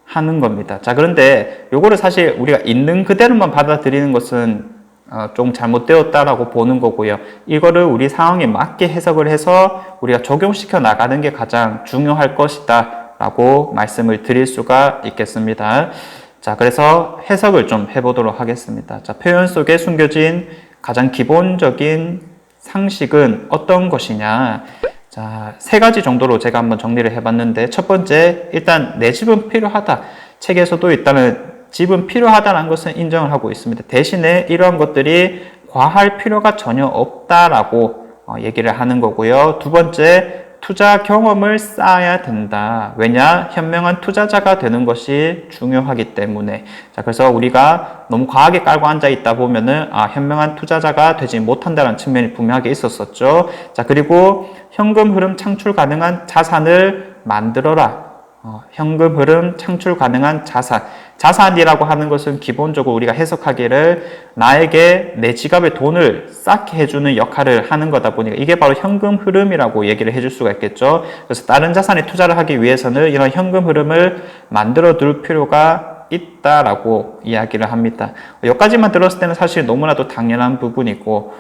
하는 겁니다. 자, 그런데 요거를 사실 우리가 있는 그대로만 받아들이는 것은 좀 잘못되었다라고 보는 거고요. 이거를 우리 상황에 맞게 해석을 해서 우리가 적용시켜 나가는 게 가장 중요할 것이다 라고 말씀을 드릴 수가 있겠습니다. 자, 그래서 해석을 좀 해보도록 하겠습니다. 자, 표현 속에 숨겨진 가장 기본적인 상식은 어떤 것이냐. 자, 세 가지 정도로 제가 한번 정리를 해봤는데, 첫 번째, 일단 내 집은 필요하다. 책에서도 일단은 집은 필요하다는 것은 인정을 하고 있습니다. 대신에 이러한 것들이 과할 필요가 전혀 없다라고 얘기를 하는 거고요. 두 번째, 투자 경험을 쌓아야 된다. 왜냐? 현명한 투자자가 되는 것이 중요하기 때문에. 자, 그래서 우리가 너무 과하게 깔고 앉아 있다 보면은, 현명한 투자자가 되지 못한다는 측면이 분명하게 있었었죠. 자, 그리고 현금 흐름 창출 가능한 자산을 만들어라. 현금 흐름 창출 가능한 자산. 자산이라고 하는 것은 기본적으로 우리가 해석하기를 나에게 내 지갑에 돈을 쌓게 해주는 역할을 하는 거다 보니까 이게 바로 현금 흐름이라고 얘기를 해줄 수가 있겠죠. 그래서 다른 자산에 투자를 하기 위해서는 이런 현금 흐름을 만들어 둘 필요가 있다라고 이야기를 합니다. 여기까지만 들었을 때는 사실 너무나도 당연한 부분이고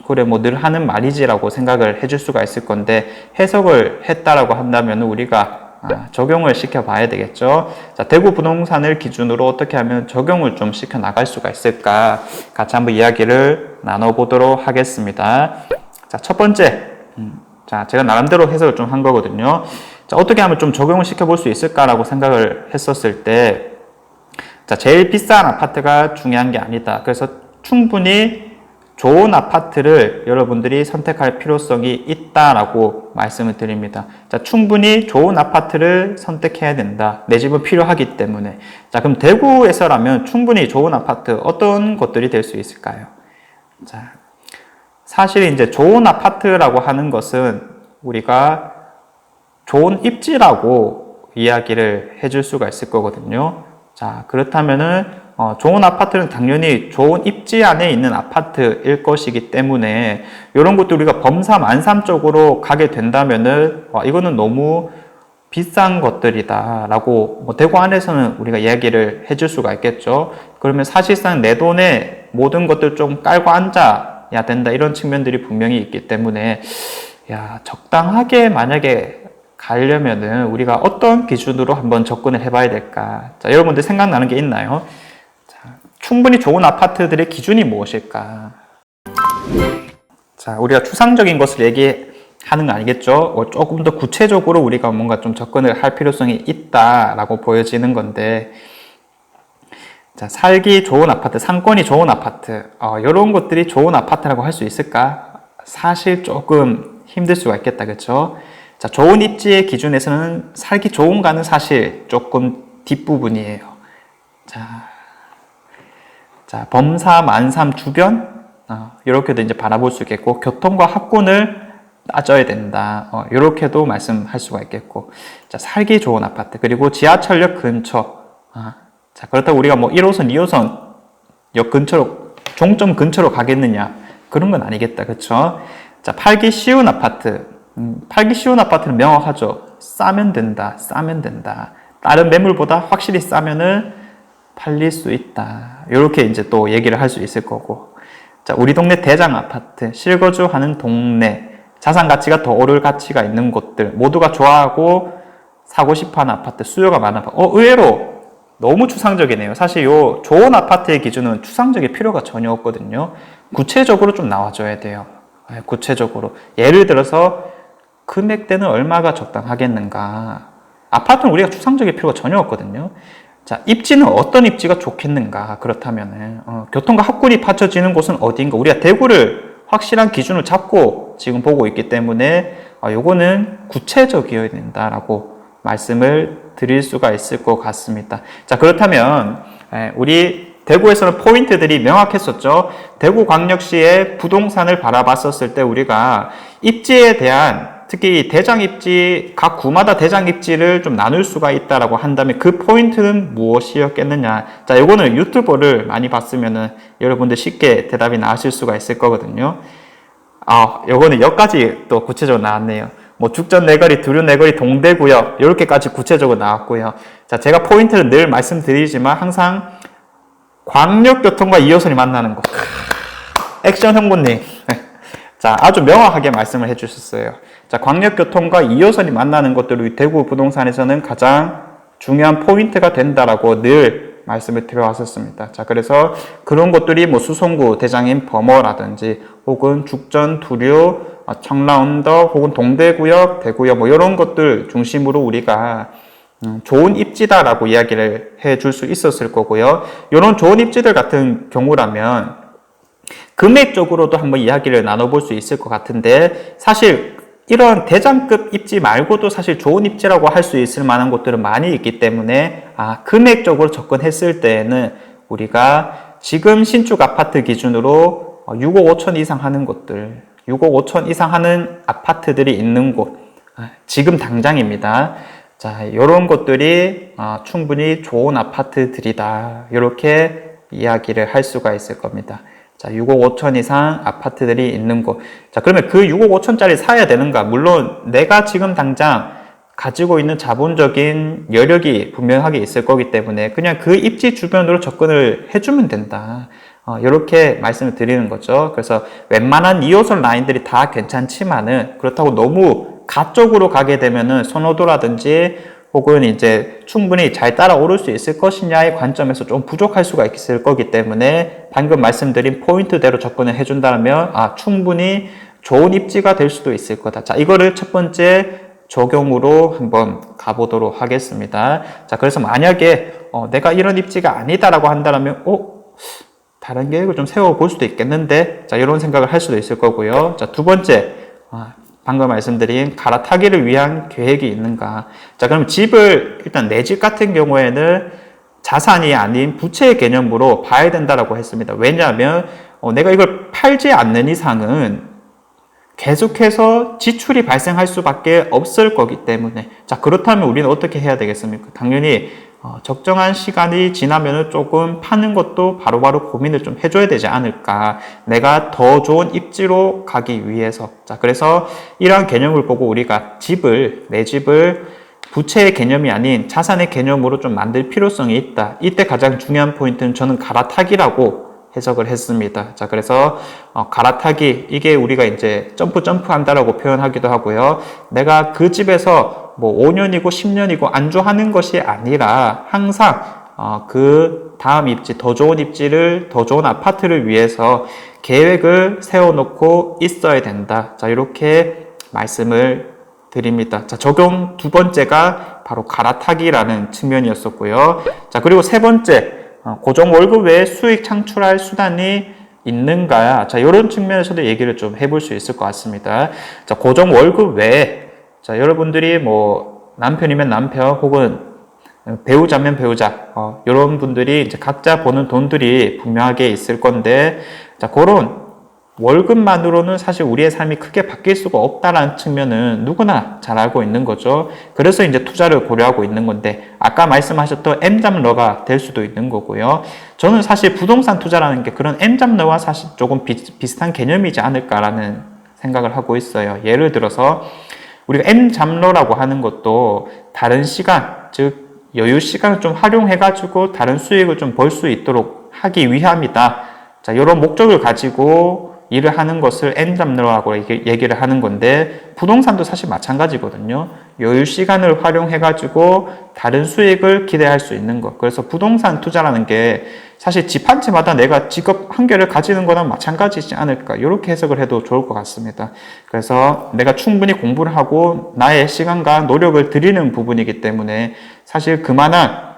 그래 뭐 늘 하는 말이지라고 생각을 해줄 수가 있을 건데, 해석을 했다라고 한다면 우리가 적용을 시켜 봐야 되겠죠. 자, 대구 부동산을 기준으로 어떻게 하면 적용을 좀 시켜 나갈 수가 있을까 같이 한번 이야기를 나눠보도록 하겠습니다. 자, 첫 번째, 자, 제가 나름대로 해석을 좀 한 거거든요. 자, 어떻게 하면 좀 적용을 시켜 볼 수 있을까라고 생각을 했었을 때, 자, 제일 비싼 아파트가 중요한 게 아니다. 그래서 충분히 좋은 아파트를 여러분들이 선택할 필요성이 있다라고 말씀을 드립니다. 자, 충분히 좋은 아파트를 선택해야 된다. 내 집은 필요하기 때문에. 자, 그럼 대구에서라면 충분히 좋은 아파트 어떤 것들이 될 수 있을까요? 자, 사실 이제 좋은 아파트라고 하는 것은 우리가 좋은 입지라고 이야기를 해줄 수가 있을 거거든요. 자, 그렇다면은 좋은 아파트는 당연히 좋은 입지 안에 있는 아파트일 것이기 때문에 이런 것도 우리가 범삼, 안삼 쪽으로 가게 된다면은 이거는 너무 비싼 것들이다 라고 대구 안에서는 우리가 이야기를 해줄 수가 있겠죠. 그러면 사실상 내 돈에 모든 것들 좀 깔고 앉아야 된다 이런 측면들이 분명히 있기 때문에 적당하게 만약에 가려면은 우리가 어떤 기준으로 한번 접근을 해봐야 될까. 자, 여러분들 생각나는 게 있나요? 충분히 좋은 아파트들의 기준이 무엇일까? 자, 우리가 추상적인 것을 얘기하는 거 아니겠죠? 조금 더 구체적으로 우리가 뭔가 좀 접근을 할 필요성이 있다라고 보여지는 건데, 자, 살기 좋은 아파트, 상권이 좋은 아파트, 이런 것들이 좋은 아파트라고 할 수 있을까? 사실 조금 힘들 수가 있겠다, 그렇죠? 자, 좋은 입지의 기준에서는 살기 좋은가는 사실 조금 뒷부분이에요. 자, 범삼, 안삼 주변 이렇게도 이제 바라볼 수 있겠고, 교통과 학군을 따져야 된다. 이렇게도 말씀할 수가 있겠고, 자, 살기 좋은 아파트, 그리고 지하철역 근처. 자, 그렇다고 우리가 뭐 1호선, 2호선 역 근처로, 종점 근처로 가겠느냐? 그런 건 아니겠다, 그렇죠? 자, 팔기 쉬운 아파트. 팔기 쉬운 아파트는 명확하죠. 싸면 된다, 싸면 된다. 다른 매물보다 확실히 싸면은 팔릴 수 있다. 이렇게 이제 또 얘기를 할 수 있을 거고. 자, 우리 동네 대장 아파트, 실거주하는 동네, 자산 가치가 더 오를 가치가 있는 곳들, 모두가 좋아하고 사고 싶어 하는 아파트, 수요가 많은 아파트. 의외로 너무 추상적이네요. 사실 요 좋은 아파트의 기준은 추상적일 필요가 전혀 없거든요. 구체적으로 좀 나와줘야 돼요. 구체적으로. 예를 들어서 금액대는 얼마가 적당하겠는가. 아파트는 우리가 추상적일 필요가 전혀 없거든요. 자, 입지는 어떤 입지가 좋겠는가. 그렇다면은 교통과 학군이 받쳐지는 곳은 어디인가. 우리가 대구를 확실한 기준을 잡고 지금 보고 있기 때문에 요거는 구체적이어야 된다라고 말씀을 드릴 수가 있을 것 같습니다. 자, 그렇다면 우리 대구에서는 포인트들이 명확했었죠. 대구광역시의 부동산을 바라봤었을 때 우리가 입지에 대한, 특히 대장 입지, 각 구마다 대장 입지를 좀 나눌 수가 있다라고 한다면 그 포인트는 무엇이었겠느냐. 자, 요거는 유튜버를 많이 봤으면은 여러분들 쉽게 대답이 나오실 수가 있을 거거든요. 요거는 여기까지 또 구체적으로 나왔네요. 뭐 죽전 내거리, 두류 내거리, 동대구역 이렇게까지 구체적으로 나왔고요. 자, 제가 포인트를 늘 말씀드리지만 항상 광역교통과 2호선이 만나는 곳. 액션 형부님. 자, 아주 명확하게 말씀을 해주셨어요. 자, 광역교통과 2호선이 만나는 것들이 대구 부동산에서는 가장 중요한 포인트가 된다라고 늘 말씀을 드려왔었습니다. 자, 그래서 그런 것들이 뭐 수성구 대장인 범어라든지 혹은 죽전, 두류, 청라언덕 혹은 동대구역, 대구역 뭐 이런 것들 중심으로 우리가 좋은 입지다라고 이야기를 해줄 수 있었을 거고요. 이런 좋은 입지들 같은 경우라면 금액적으로도 한번 이야기를 나눠볼 수 있을 것 같은데 사실 이런 대장급 입지 말고도 사실 좋은 입지라고 할 수 있을 만한 곳들은 많이 있기 때문에 금액적으로 접근했을 때에는 우리가 지금 신축 아파트 기준으로 6억 5천 이상 하는 곳들 6억 5천 이상 하는 아파트들이 있는 곳 지금 당장입니다. 자, 이런 것들이 충분히 좋은 아파트들이다 이렇게 이야기를 할 수가 있을 겁니다. 자, 6억 5천 이상 아파트들이 있는 곳. 자, 그러면 그 6억 5천짜리 사야 되는가? 물론 내가 지금 당장 가지고 있는 자본적인 여력이 분명하게 있을 거기 때문에 그냥 그 입지 주변으로 접근을 해주면 된다. 이렇게 말씀을 드리는 거죠. 그래서 웬만한 2호선 라인들이 다 괜찮지만은 그렇다고 너무 가쪽으로 가게 되면은 선호도라든지 혹은 이제 충분히 잘 따라오를 수 있을 것이냐의 관점에서 좀 부족할 수가 있을 거기 때문에 방금 말씀드린 포인트대로 접근을 해준다면 충분히 좋은 입지가 될 수도 있을 거다. 자, 이거를 첫 번째 적용으로 한번 가보도록 하겠습니다. 자, 그래서 만약에 내가 이런 입지가 아니다라고 한다면 다른 계획을 좀 세워볼 수도 있겠는데 자, 이런 생각을 할 수도 있을 거고요. 자, 두 번째 방금 말씀드린 갈아타기를 위한 계획이 있는가. 자, 그럼 집을 일단 내 집 같은 경우에는 자산이 아닌 부채의 개념으로 봐야 된다라고 했습니다. 왜냐하면 내가 이걸 팔지 않는 이상은 계속해서 지출이 발생할 수밖에 없을 거기 때문에 자, 그렇다면 우리는 어떻게 해야 되겠습니까? 당연히 적정한 시간이 지나면은 조금 파는 것도 바로바로 고민을 좀 해줘야 되지 않을까. 내가 더 좋은 입지로 가기 위해서. 자, 그래서 이러한 개념을 보고 우리가 내 집을 부채의 개념이 아닌 자산의 개념으로 좀 만들 필요성이 있다. 이때 가장 중요한 포인트는 저는 갈아타기라고 해석을 했습니다. 자, 그래서 갈아타기 이게 우리가 이제 점프 한다라고 표현하기도 하고요. 내가 그 집에서 뭐 5년이고 10년이고 안주하는 것이 아니라 항상 그 다음 입지, 더 좋은 입지를, 더 좋은 아파트를 위해서 계획을 세워놓고 있어야 된다. 자, 이렇게 말씀을 드립니다. 자, 적용 두 번째가 바로 갈아타기라는 측면이었었고요. 자, 그리고 세 번째, 고정 월급 외에 수익 창출할 수단이 있는가? 자, 이런 측면에서도 얘기를 좀 해볼 수 있을 것 같습니다. 자, 고정 월급 외에, 자, 여러분들이 뭐, 남편이면 남편, 혹은 배우자면 배우자, 이런 분들이 이제 각자 버는 돈들이 분명하게 있을 건데, 자, 그런 월급만으로는 사실 우리의 삶이 크게 바뀔 수가 없다라는 측면은 누구나 잘 알고 있는 거죠. 그래서 이제 투자를 고려하고 있는 건데 아까 말씀하셨던 M잡러가 될 수도 있는 거고요. 저는 사실 부동산 투자라는 게 그런 M잡러와 사실 조금 비슷한 개념이지 않을까라는 생각을 하고 있어요. 예를 들어서 우리가 M잡러라고 하는 것도 다른 시간, 즉 여유 시간을 좀 활용해가지고 다른 수익을 좀 벌 수 있도록 하기 위함이다. 자, 이런 목적을 가지고 일을 하는 것을 N잡러라고 얘기를 하는 건데 부동산도 사실 마찬가지거든요. 여유 시간을 활용해가지고 다른 수익을 기대할 수 있는 것. 그래서 부동산 투자라는 게 사실 집 한 채마다 내가 직업 한 개를 가지는 거랑 마찬가지지 않을까. 이렇게 해석을 해도 좋을 것 같습니다. 그래서 내가 충분히 공부를 하고 나의 시간과 노력을 들이는 부분이기 때문에 사실 그만한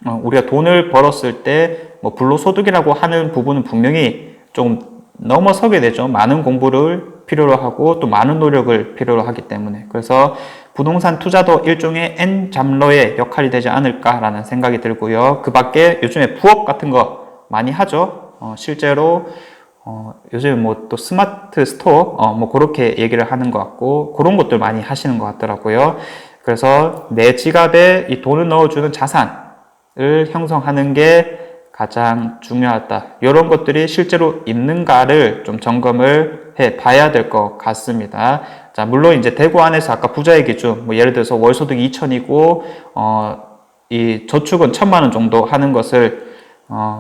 우리가 돈을 벌었을 때 뭐 불로소득이라고 하는 부분은 분명히 좀 넘어서게 되죠. 많은 공부를 필요로 하고 또 많은 노력을 필요로 하기 때문에. 그래서 부동산 투자도 일종의 N잡러의 역할이 되지 않을까라는 생각이 들고요. 그 밖에 요즘에 부업 같은 거 많이 하죠. 실제로 요즘 뭐 또 스마트 스토어 뭐 그렇게 얘기를 하는 것 같고 그런 것들 많이 하시는 것 같더라고요. 그래서 내 지갑에 이 돈을 넣어주는 자산을 형성하는 게 가장 중요하다. 이런 것들이 실제로 있는가를 좀 점검을 해 봐야 될 것 같습니다. 자, 물론 이제 대구 안에서 아까 부자의 기준, 뭐 예를 들어서 월소득이 2천이고, 이 저축은 1,000만 원 정도 하는 것을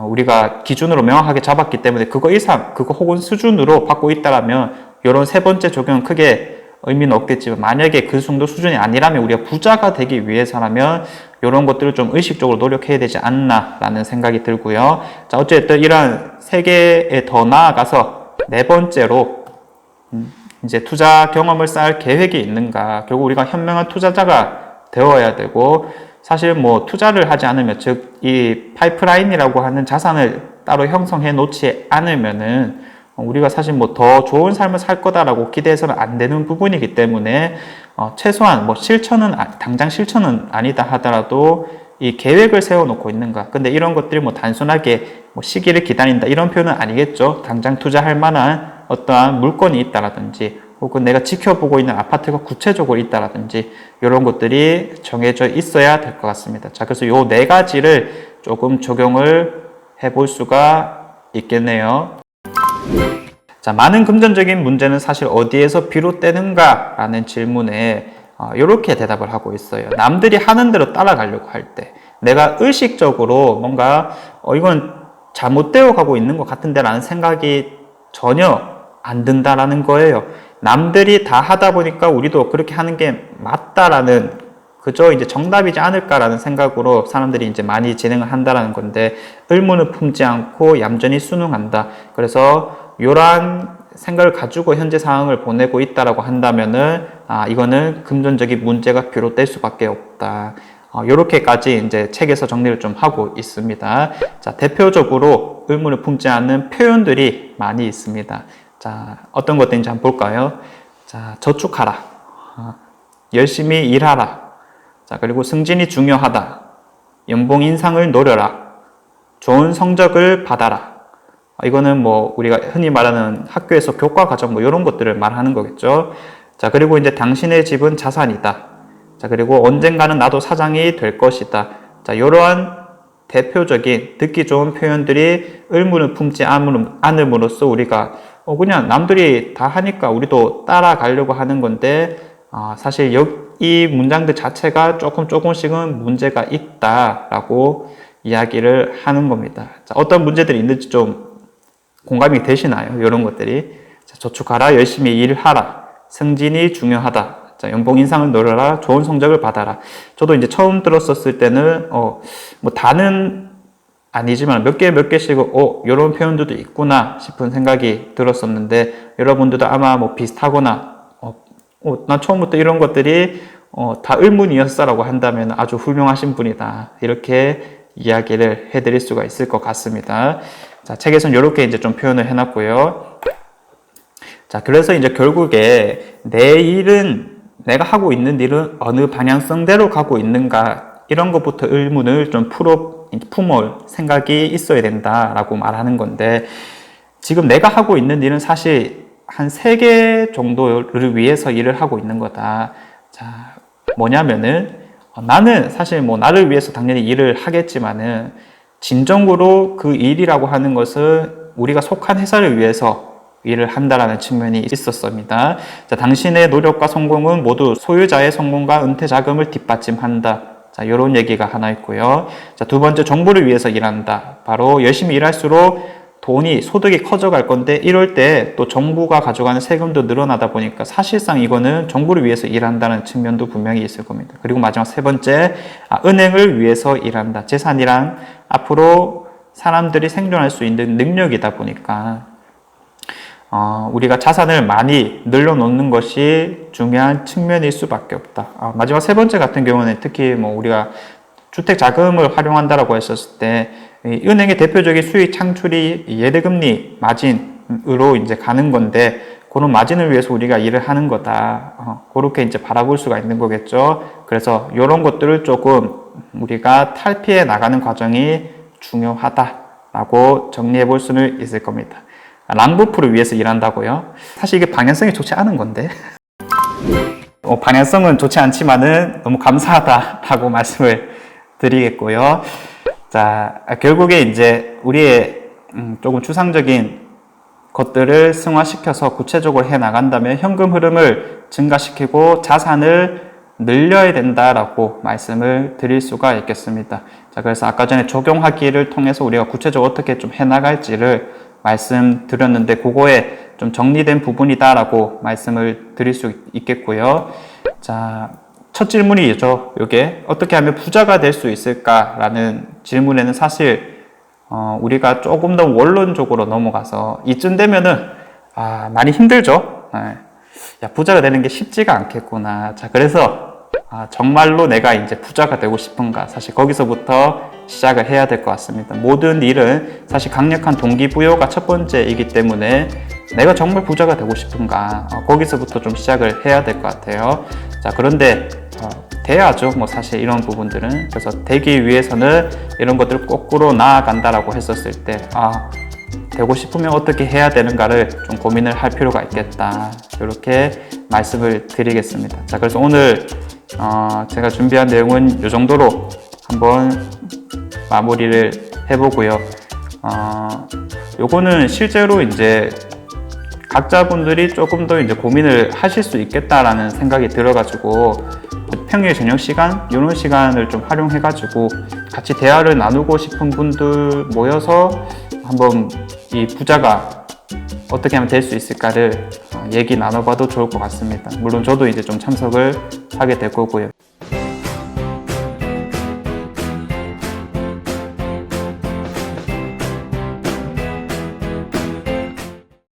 우리가 기준으로 명확하게 잡았기 때문에 그거 이상, 그거 혹은 수준으로 받고 있다라면 이런 세 번째 적용은 크게 의미는 없겠지만, 만약에 그 정도 수준이 아니라면 우리가 부자가 되기 위해서라면 이런 것들을 좀 의식적으로 노력해야 되지 않나라는 생각이 들고요. 자, 어쨌든 이러한 세계에 더 나아가서 네 번째로 이제 투자 경험을 쌓을 계획이 있는가. 결국 우리가 현명한 투자자가 되어야 되고, 사실 뭐 투자를 하지 않으면, 즉 이 파이프라인이라고 하는 자산을 따로 형성해 놓지 않으면은 우리가 사실 뭐 더 좋은 삶을 살 거다라고 기대해서는 안 되는 부분이기 때문에 최소한 뭐 당장 실천은 아니다 하더라도 이 계획을 세워놓고 있는가. 근데 이런 것들이 뭐 단순하게 뭐 시기를 기다린다 이런 표현은 아니겠죠. 당장 투자할 만한 어떠한 물건이 있다라든지, 혹은 내가 지켜보고 있는 아파트가 구체적으로 있다라든지, 이런 것들이 정해져 있어야 될 것 같습니다. 자, 그래서 요 네 가지를 조금 적용을 해볼 수가 있겠네요. 자, 많은 금전적인 문제는 사실 어디에서 비롯되는가 라는 질문에 이렇게 대답을 하고 있어요. 남들이 하는 대로 따라가려고 할 때, 내가 의식적으로 뭔가 이건 잘못되어 가고 있는 것 같은데 라는 생각이 전혀 안 든다라는 거예요. 남들이 다 하다 보니까 우리도 그렇게 하는 게 맞다라는, 그저 이제 정답이지 않을까라는 생각으로 사람들이 이제 많이 진행을 한다라는 건데, 의문을 품지 않고 얌전히 순응한다. 그래서 이러한 생각을 가지고 현재 상황을 보내고 있다라고 한다면은, 이거는 금전적인 문제가 비롯될 수밖에 없다. 이렇게까지 이제 책에서 정리를 좀 하고 있습니다. 자, 대표적으로 의문을 품지 않는 표현들이 많이 있습니다. 자, 어떤 것들인지 한번 볼까요? 자, 저축하라. 열심히 일하라. 자, 그리고 승진이 중요하다. 연봉 인상을 노려라. 좋은 성적을 받아라. 이거는 뭐 우리가 흔히 말하는 학교에서 교과 과정 뭐 이런 것들을 말하는 거겠죠. 자, 그리고 이제 당신의 집은 자산이다. 자, 그리고 언젠가는 나도 사장이 될 것이다. 자, 이러한 대표적인 듣기 좋은 표현들이 의문을 품지 않음으로써 우리가 그냥 남들이 다 하니까 우리도 따라가려고 하는 건데, 사실 이 문장들 자체가 조금씩은 문제가 있다라고 이야기를 하는 겁니다. 자, 어떤 문제들이 있는지 좀 공감이 되시나요? 이런 것들이. 자, 저축하라, 열심히 일하라, 승진이 중요하다, 자, 연봉 인상을 노려라, 좋은 성적을 받아라. 저도 이제 처음 들었었을 때는 뭐 다는 아니지만 몇 개씩 이런 표현들도 있구나 싶은 생각이 들었었는데, 여러분들도 아마 뭐 비슷하거나 난 처음부터 이런 것들이 다 의문이었어라고 한다면 아주 훌륭하신 분이다, 이렇게 이야기를 해드릴 수가 있을 것 같습니다. 자, 책에서는 이렇게 이제 좀 표현을 해놨고요. 자, 그래서 이제 결국에 내가 하고 있는 일은 어느 방향성대로 가고 있는가, 이런 것부터 의문을 좀 품을 생각이 있어야 된다라고 말하는 건데, 지금 내가 하고 있는 일은 사실 한 3개 정도를 위해서 일을 하고 있는 거다. 자, 뭐냐면은 나는 사실 뭐 나를 위해서 당연히 일을 하겠지만은, 진정으로 그 일이라고 하는 것은 우리가 속한 회사를 위해서 일을 한다라는 측면이 있었습니다. 자, 당신의 노력과 성공은 모두 소유자의 성공과 은퇴 자금을 뒷받침한다. 자, 이런 얘기가 하나 있고요. 자, 두 번째, 정부를 위해서 일한다. 바로 열심히 일할수록 소득이 커져갈 건데, 이럴 때 또 정부가 가져가는 세금도 늘어나다 보니까 사실상 이거는 정부를 위해서 일한다는 측면도 분명히 있을 겁니다. 그리고 마지막 세 번째, 은행을 위해서 일한다. 재산이란 앞으로 사람들이 생존할 수 있는 능력이다 보니까 우리가 자산을 많이 늘려놓는 것이 중요한 측면일 수밖에 없다. 마지막 세 번째 같은 경우는 특히 뭐 우리가 주택 자금을 활용한다라고 했었을 때, 은행의 대표적인 수익 창출이 예대금리 마진으로 이제 가는 건데, 그런 마진을 위해서 우리가 일을 하는 거다. 그렇게 이제 바라볼 수가 있는 거겠죠. 그래서 이런 것들을 조금 우리가 탈피해 나가는 과정이 중요하다라고 정리해 볼 수는 있을 겁니다. 랑부프를 위해서 일한다고요? 사실 이게 방향성이 좋지 않은 건데. 방향성은 좋지 않지만은 너무 감사하다라고 말씀을 드리겠고요. 자, 결국에 이제 우리의 조금 추상적인 것들을 승화시켜서 구체적으로 해 나간다면 현금 흐름을 증가시키고 자산을 늘려야 된다라고 말씀을 드릴 수가 있겠습니다. 자, 그래서 아까 전에 적용하기를 통해서 우리가 구체적으로 어떻게 좀 해 나갈지를 말씀드렸는데 그거에 좀 정리된 부분이다라고 말씀을 드릴 수 있겠고요. 자, 첫 질문이죠. 이게 어떻게 하면 부자가 될 수 있을까라는 질문에는 사실 우리가 조금 더 원론적으로 넘어가서 이쯤 되면은 많이 힘들죠. 야, 부자가 되는 게 쉽지가 않겠구나. 자, 그래서 정말로 내가 이제 부자가 되고 싶은가? 사실 거기서부터 시작을 해야 될 것 같습니다. 모든 일은 사실 강력한 동기부여가 첫 번째이기 때문에 내가 정말 부자가 되고 싶은가? 거기서부터 좀 시작을 해야 될 것 같아요. 자, 그런데 돼야죠. 뭐 사실 이런 부분들은. 그래서 되기 위해서는 이런 것들을 거꾸로 나아간다라고 했었을 때, 되고 싶으면 어떻게 해야 되는가를 좀 고민을 할 필요가 있겠다. 이렇게 말씀을 드리겠습니다. 자, 그래서 오늘 제가 준비한 내용은 이 정도로 한번 마무리를 해보고요. 요거는 실제로 이제 각자분들이 조금 더 이제 고민을 하실 수 있겠다라는 생각이 들어가지고 평일 저녁 시간, 이런 시간을 좀 활용해가지고 같이 대화를 나누고 싶은 분들 모여서 한번 이 부자가 어떻게 하면 될 수 있을까를 얘기 나눠봐도 좋을 것 같습니다. 물론 저도 이제 좀 참석을 하게 될 거고요.